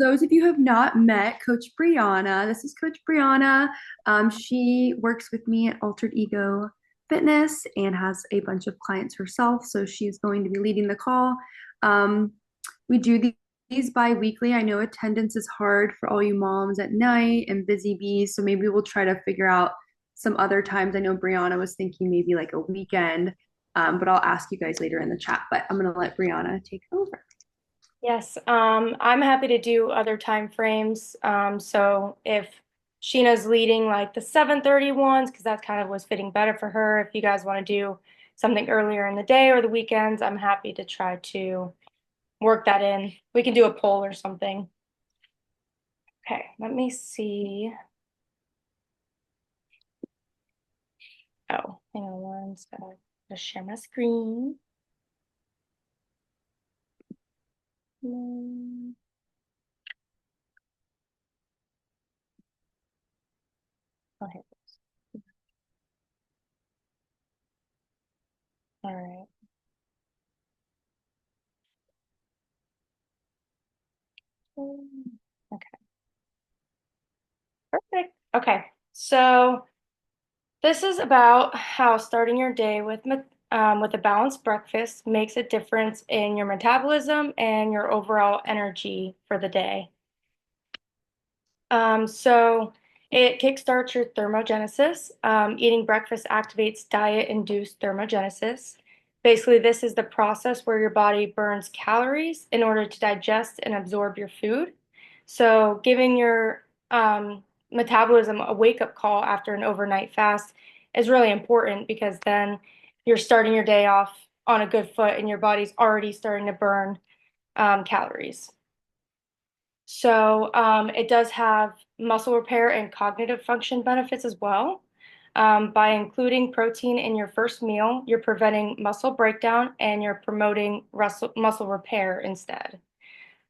those of you who have not met Coach Brianna, this is Coach Brianna. She works with me at Altered Ego Fitness and has a bunch of clients herself. So she's going to be leading the call. Um, we do these bi-weekly. I know attendance is hard for all you moms at night and busy bees. So maybe we'll try to figure out some other times. I know Brianna was thinking maybe like a weekend, but I'll ask you guys later in the chat. But I'm going to let Brianna take over. Yes, I'm happy to do other time frames. So if Sheena's leading like the 7:30 ones, because that kind of was fitting better for her. If you guys want to do something earlier in the day or the weekends, I'm happy to try to work that in. We can do a poll or something. Okay, let me see. Oh, hang on one sec. Just share my screen. Mm, Oh, here it is. All right. Okay, perfect. Okay, so this is about how starting your day with a balanced breakfast makes a difference in your metabolism and your overall energy for the day. So it kickstarts your thermogenesis. Eating breakfast activates diet-induced thermogenesis. Basically, this is the process where your body burns calories in order to digest and absorb your food. So giving your metabolism a wake-up call after an overnight fast is really important because then you're starting your day off on a good foot and your body's already starting to burn calories. So it does have muscle repair and cognitive function benefits as well. By including protein in your first meal, you're preventing muscle breakdown and you're promoting muscle repair instead.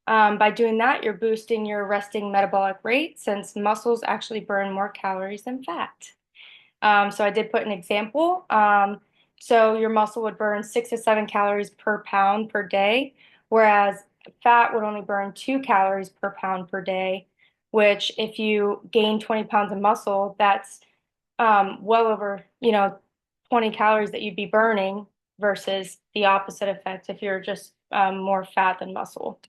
By doing that, you're boosting your resting metabolic rate since muscles actually burn more calories than fat. So I did put an example. So your muscle would burn 6 to 7 calories per pound per day, whereas fat would only burn 2 calories per pound per day, which if you gain 20 pounds of muscle, that's well over, 20 calories that you'd be burning versus the opposite effect if you're just more fat than muscle.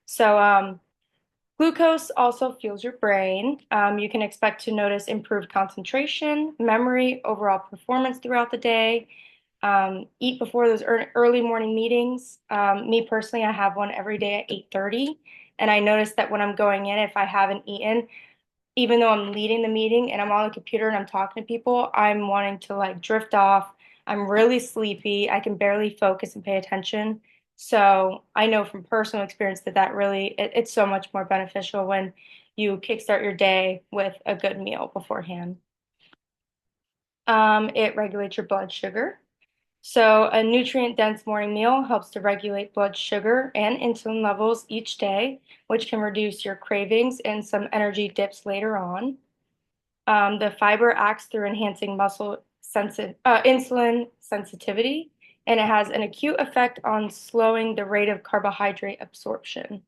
So glucose also fuels your brain. You can expect to notice improved concentration, memory, overall performance throughout the day. Eat before those early morning meetings. Me personally, I have one every day at 8:30. And I notice that when I'm going in, if I haven't eaten, even though I'm leading the meeting and I'm on the computer and I'm talking to people, I'm wanting to like drift off. I'm really sleepy. I can barely focus and pay attention. So I know from personal experience that it's so much more beneficial when you kickstart your day with a good meal beforehand. It regulates your blood sugar. So a nutrient-dense morning meal helps to regulate blood sugar and insulin levels each day, which can reduce your cravings and some energy dips later on. The fiber acts through enhancing insulin sensitivity, and it has an acute effect on slowing the rate of carbohydrate absorption.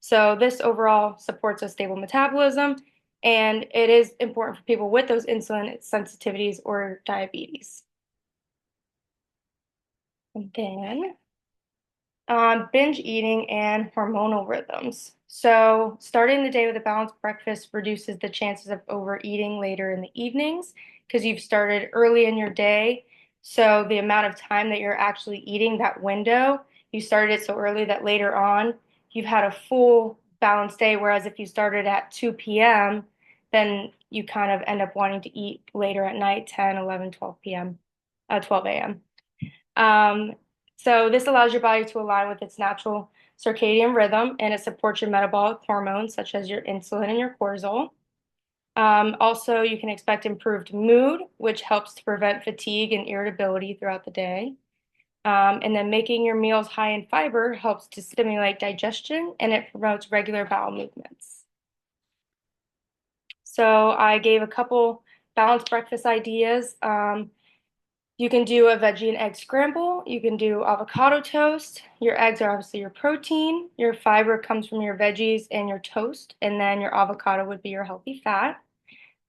So this overall supports a stable metabolism, and it is important for people with those insulin sensitivities or diabetes. And then binge eating and hormonal rhythms. So, starting the day with a balanced breakfast reduces the chances of overeating later in the evenings because you've started early in your day. So, the amount of time that you're actually eating, that window, you started it so early that later on you've had a full balanced day. Whereas if you started at 2 p.m., then you kind of end up wanting to eat later at night, 10, 11, 12 p.m., 12 a.m. Um, so this allows your body to align with its natural circadian rhythm and it supports your metabolic hormones such as your insulin and your cortisol. Also, you can expect improved mood, which helps to prevent fatigue and irritability throughout the day. And then making your meals high in fiber helps to stimulate digestion and it promotes regular bowel movements. So I gave a couple balanced breakfast ideas. You can do a veggie and egg scramble. You can do avocado toast. Your eggs are obviously your protein. Your fiber comes from your veggies and your toast, and then your avocado would be your healthy fat.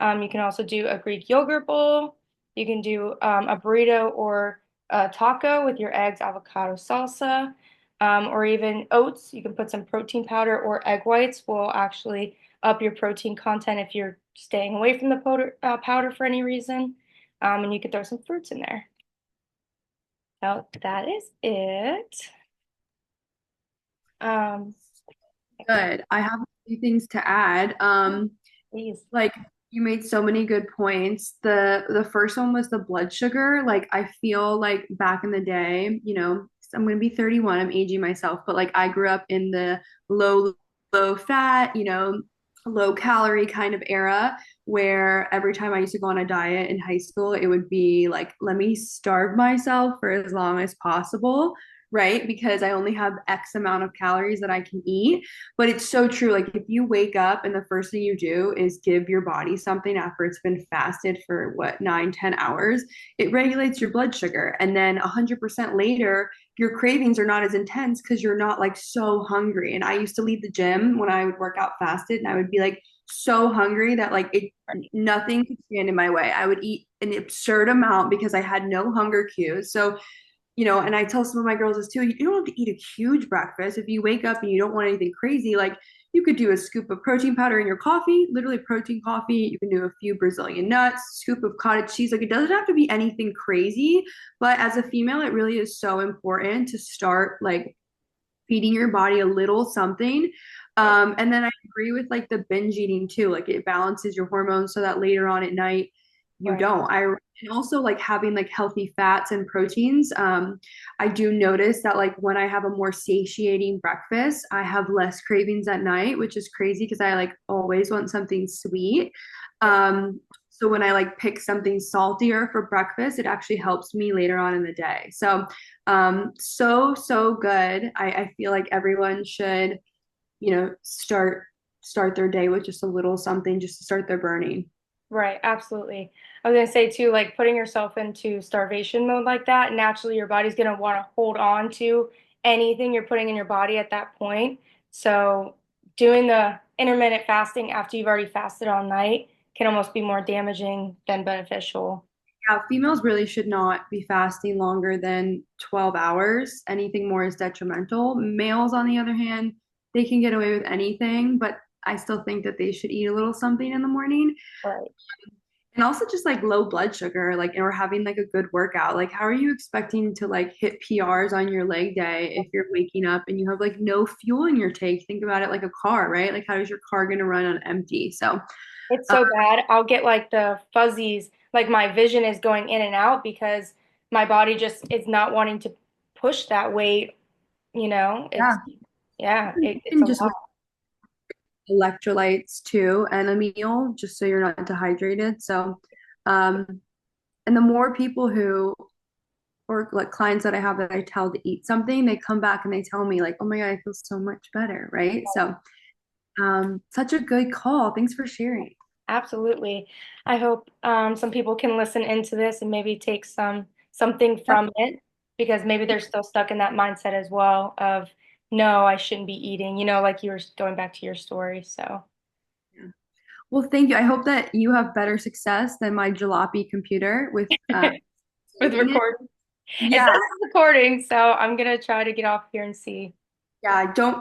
You can also do a Greek yogurt bowl. You can do a burrito or a taco with your eggs, avocado salsa, or even oats. You can put some protein powder or egg whites will actually up your protein content if you're staying away from the powder for any reason. And you could throw some fruits in there. So that is it. Um, Good. I have a few things to add. Please. Like you made so many good points. The first one was the blood sugar. Like I feel like back in the day, I'm gonna be 31, I'm aging myself, but like I grew up in the low, low fat, low calorie kind of era where every time I used to go on a diet in high school, it would be like, let me starve myself for as long as possible, right? Because I only have X amount of calories that I can eat. But it's so true. Like if you wake up and the first thing you do is give your body something after it's been fasted for what, 9, 10 hours, it regulates your blood sugar. And then 100% later, your cravings are not as intense because you're not like so hungry. And I used to leave the gym when I would work out fasted and I would be like so hungry that like nothing could stand in my way. I would eat an absurd amount because I had no hunger cues. So and I tell some of my girls this too, you don't have to eat a huge breakfast. If you wake up and you don't want anything crazy, like you could do a scoop of protein powder in your coffee, literally protein coffee. You can do a few Brazilian nuts, scoop of cottage cheese. Like it doesn't have to be anything crazy, but as a female, it really is so important to start like feeding your body a little something. And then I agree with like the binge eating too. Like it balances your hormones so that later on at night you Right. don't. And also like having like healthy fats and proteins. I do notice that like when I have a more satiating breakfast, I have less cravings at night, which is crazy because I like always want something sweet. So when I like pick something saltier for breakfast, it actually helps me later on in the day. So so good. I feel like everyone should, start their day with just a little something just to start their burning. Right, absolutely. I was gonna say too, like putting yourself into starvation mode like that, naturally your body's gonna want to hold on to anything you're putting in your body at that point. So doing the intermittent fasting after you've already fasted all night can almost be more damaging than beneficial. Yeah, females really should not be fasting longer than 12 hours. Anything more is detrimental. Males, on the other hand, they can get away with anything, but I still think that they should eat a little something in the morning. Right. And also just like low blood sugar, like, or having like a good workout. Like, how are you expecting to like hit PRs on your leg day if you're waking up and you have like no fuel in your tank? Think about it like a car, right? Like, how is your car going to run on empty? So, It's uh, so bad. I'll get like the fuzzies, like my vision is going in and out because my body just is not wanting to push that weight, you know? yeah, Yeah, it's and a just lot. electrolytes too and a meal just so you're not dehydrated. So, um, and the more people who, or like clients that I have that I tell to eat something, they come back and they tell me like, oh my God, I feel so much better. Right. So, such a good call. Thanks for sharing. Absolutely. I hope some people can listen into this and maybe take something from it because maybe they're still stuck in that mindset as well of no, I shouldn't be eating, like you were going back to your story. So Yeah. Well, thank you. I hope that you have better success than my jalopy computer with with saving it. recording, it Yeah. says recording, so I'm gonna try to get off here and see. Yeah. Don't